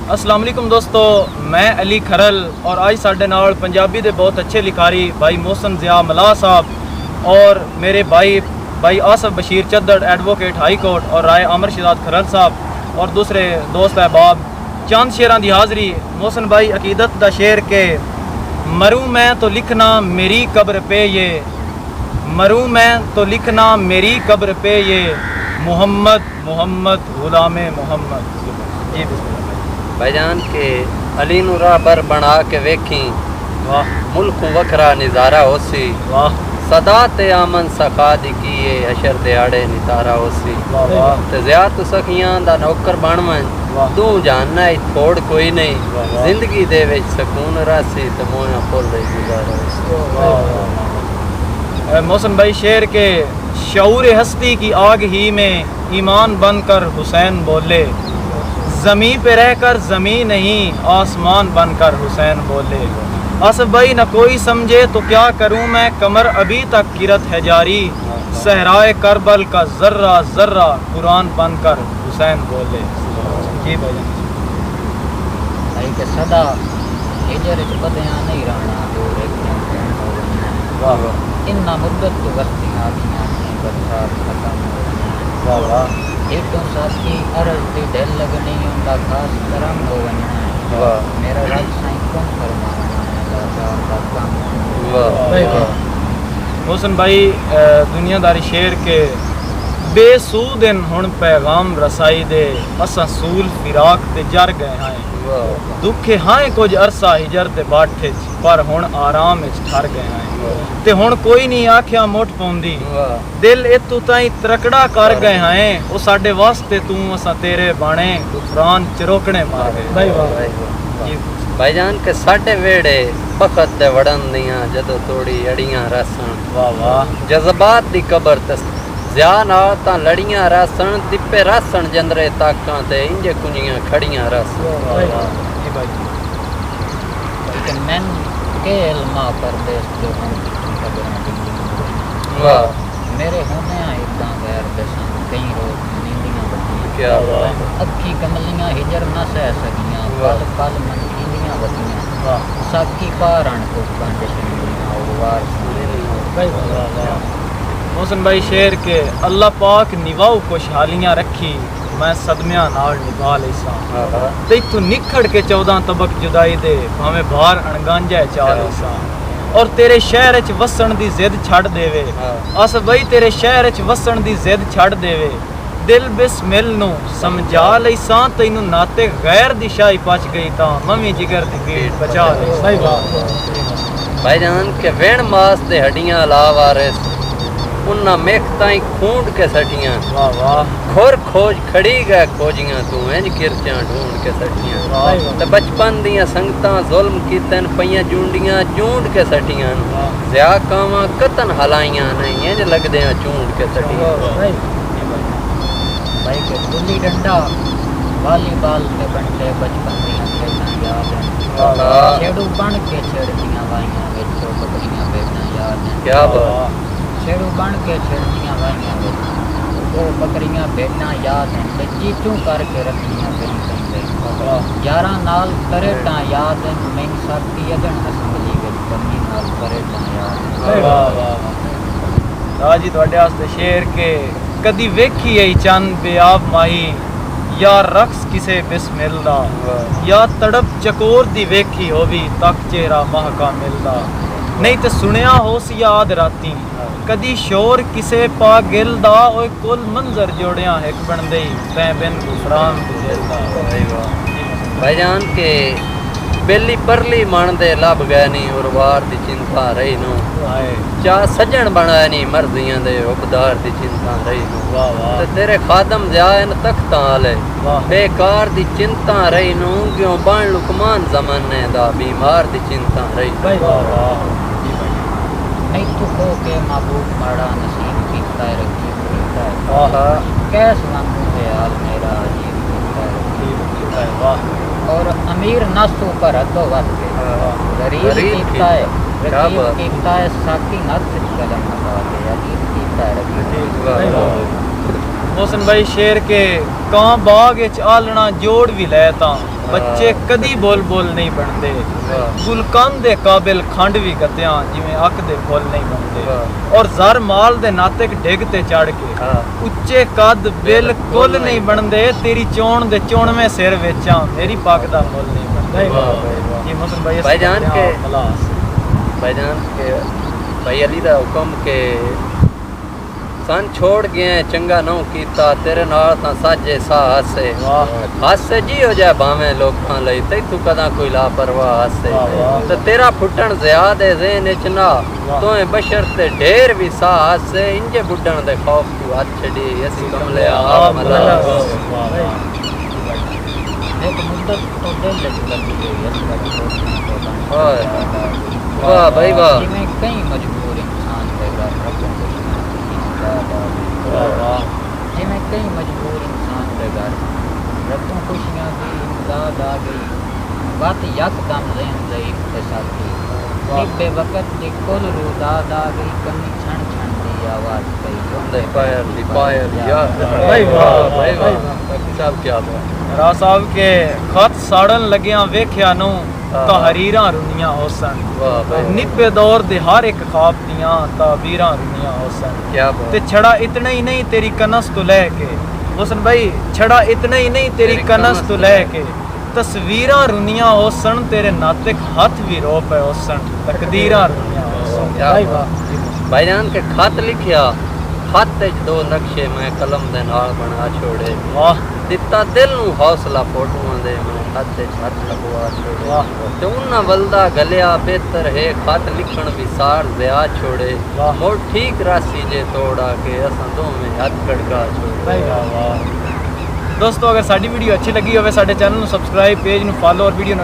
अस्सलाम वालेकुम दोस्तों, मैं अली खरल और आज साढ़े नाल पंजाबी दे बहुत अच्छे लिखारी भाई मोहसन ज़िया मलाह साहब और मेरे भाई Asif Bashir Chaddar advocate high court और राय अमर शिदात खरल साहब और दूसरे दोस्त अहबाब चंद शेरां दी हाज़री। मोहसन भाई अकीदत दा शेर के मरूं मैं तो लिखना मेरी कब्र पे ये, मरूं मैं तो लिखना मेरी कब्र पे ये, मोहम्मद मोहम्मद गुलामे मोहम्मद। जी भाईजान के अली नू राहबर बना के वेखी, वाह मुल्क वखरा निजारा होसी, वाह सदा ते आमन सखा दी कीए अशर दिहाड़े नितारा होसी। वाह वाह ते ज़िया तू सखियां दा नौकर बन वन, तू जानना ही थोड़ कोई नहीं, जिंदगी दे विच सकून रासी ते मोया फुल गुजारा होसी। मोहसन भाई शेर के शऊर हस्ती की आग ही में ईमान बनकर हुसैन बोले, ज़मीं पे रहकर ज़मीं नहीं आसमान बनकर हुसैन बोले। आसफ भाई न कोई समझे तो क्या करूं मैं, कमर अभी तक किरत है जारी, सहराए करबल का ज़र्रा ज़र्रा कुरान बनकर हुसैन बोले। जी भाई भाई के सदा हिजर च बदया नहीं रहना दूर एक वाह इन्ना मुद्दत तो वस्ती आ गई बरसात खत्म हो गई। वाह वाह एक साथी अरज दी ढेल लगनी उनका खास करम हो गया। वाह मेरा रब साईं कौन फरमाना है लाजा काम। वाह मोहसन भाई दुनियादारी शेर के बेसूदिन हुण पैगाम रसाई दे, असां सूल फिराक ते जर गए हैं, दुखे हाँ कुछ अरसा हिजर ते बाठे पर हुण आराम च ठर गए हैं, ते हुण कोई नहीं आख्या मुठ पौंदी, दिल इतू ताई तरकड़ा कर गए हैं, ओ साडे वास्ते तू असां तेरे बाणे गुफरान चरोकने मार गए। भाईजान के साडे वेड़े बखत ते वड़न दियां जदों तोड़ी अड़ियां रसन, वाह वाह जज्बात दी कबर ते ज़िया नाल तां लड़ियां रसन, दिपे रसन जंदरे ताकां ते इंजे कुंजियां खड़ियां रसन। लेकिन मैन के इल्मा परदेस जो हम खबरां दी वाह मेरे होने इतना गैर दसन कई रोज नींदियां बतियां, क्या बात अखी कमलियां हिजर न सह सकियां, पल पल मन कींदियां बतियां, साकी पारण को पंज शनियां और वार मोहसन भाई शेर के अल्लाह पाक निवाऊ खुशहालियां रखी, मैं सदमियां नाल निभा लेसा, ते इत्थों निखड़ के 14 तबक जुदाई दे भावें बाहर अणगांजा चाल लेसा, और तेरे शहर च वसन दी जिद छड़ देवे, अस बई तेरे शहर च वसन दी जिद छड़ देवे, दिल बिस्मिल नू समझा लेसा, तैनू नाते गैर दी शाही पच गई तां मम्मी जिगर दी पीड़ बचा ले। सही बात भाईजान के वेण मास दे हड्डियां लावारिस, उन्ना मेख ताई खूंड के सटियां, वाह वाह खोर खोज खड़ी गए खोजियां, तू इंज किरचां ढूंढ के सटियां, ते बचपन दियां संगतां जुल्म कीतन पईयां जूंडियां जूंड के सटियां, ज़िया कावां कतन हलाइयां नहीं इंज लगदियां चूंड के सटियां। भाई के गुल्ली डंडा वॉलीबॉल के बंटे बचपन दियां खेलां याद हैं, छेड़ू बन के छेड़दियां वाइयां विच तो बकरियां बेचना याद हैं। क्या बात छेड़ू बन के छेड़दियां वाइयां विच तो बकरियां बेचना याद हैं, ते चीचू करके रखियां कहीं 11 नाल करेटां याद हैं, मैं साथी अगन असम्बली विच बनी नाल करेटां याद हैं। वाह वाह राजी तुहाडे वास्ते शेर के कदी वेखी ऐ चंद बेआब माही, या रक्स किसे बिस्मिल दा, या तड़प चकोर दी वेखी होवी तक चेहरा महका मिलदा, नहीं ते सुनिया होस याद राती कदी शोर किसे पा गिल दा, ओए कुल मंजर जोड़ियां एक बन दई तै बिन गुफरान गुजरदा। भाईजान के बेली परली मन दे लब गए नी और वार दी चिंता रही नो, चा सजन बनाया नी मर्जियां दे उबदार दी चिंता रही नो, ते तेरे खादम ज़ियान तख्तां आले बेकार दी चिंता रही नो, क्यों बन लुकमान ज़माने दा बीमार दी चिंता रही। नहीं तू खो के महबूब माड़ा नसीब कीता है रखी कीता है, कैस वांगू है हाल मेरा अजीब कीता है, वाह और अमीर नसू पर हदो वध के गरीब कीता है रकीब कीता है, साकी नथ कदम लगा के अजीब कीता है रकीब। मोहसिन भाई शेर के कां बाग विच आलना जोड़ भी लै तां बच्चे कदी बोल बोल नहीं बनते गुलकंद दे काबिल खंड भी गत्तियां जिवें अक दे फुल नहीं बनते और जर माल दे नाते डिग ते चढ़ के उच्चे कद बिल्कुल नहीं बनते तेरी चोण दे चोणवें सिर वेचां मेरी पग दा मुल नहीं बनदा जी मोहसिन भाई भाईजान के भाई अली दा हुक्म के सन छोड़ गए चंगा नौ कीता तेरे नाल तां साजे सा हसे हसे जी हो जाए भावें लोकां लई तैथू कदा कोई लापरवाह हसे ते तेरा फुटण ज़ियाद है ज़हन च ना तोए बशर ते ढेर भी सा हसे इंजे बुड्ढण दे खौफ तू हथ छड़ी असी कमले आप मला एक मुद्दत तो दिल लग लगी है वाह भाई वाह जिवें कई मजबूर इंसान ते घर रखूं जिवें कई मजबूर इंसान के घर रखूं खुशियां की इमदाद आ गई बात यकदम ज़हन ज़ईफ़ ते साथी निब्बे वक़्त दी कुल रुदाद आ गई कमी छण छण दी आवाज़ कई दे पायर यार भाई वाह साहब क्या बात रा साहब के खत साड़न लगियां वेख्या नूं तहरीरां रुनियां होसन निब्बे दौर दे हर एक ख्वाब दियां ताबीरां रुनियां होसन क्या बात ते छड़ा इतना ही नहीं तेरी कनस तो लेके मोहसिन भाई छड़ा इतना ही नहीं तेरी कनस तो लेके तस्वीरां रुनियां होसन तेरे नातिक हथ भी रो पे होसन तकदीरां रुनियां होसन भाई वाह भाईजान के खत लिखिया खत च दो नक्शे मैं कलम दे नाल बना छोड़े वाह दिता दिल नू हौसला फोटोआं दे मैं हथ च हथ लगवा छोड़े ते उन्ना बलदा गलिया बेहतर है खत लिखण भी सार ज़िया छोड़े मोर ठीक रासी जे तोड़ा के असां दोवें हथ खड़का छोड़े दोस्तों अगर साडी वीडियो अच्छी लगी होवे साडे चैनल नू सबसक्राइब पेज नू फॉलो और वीडियो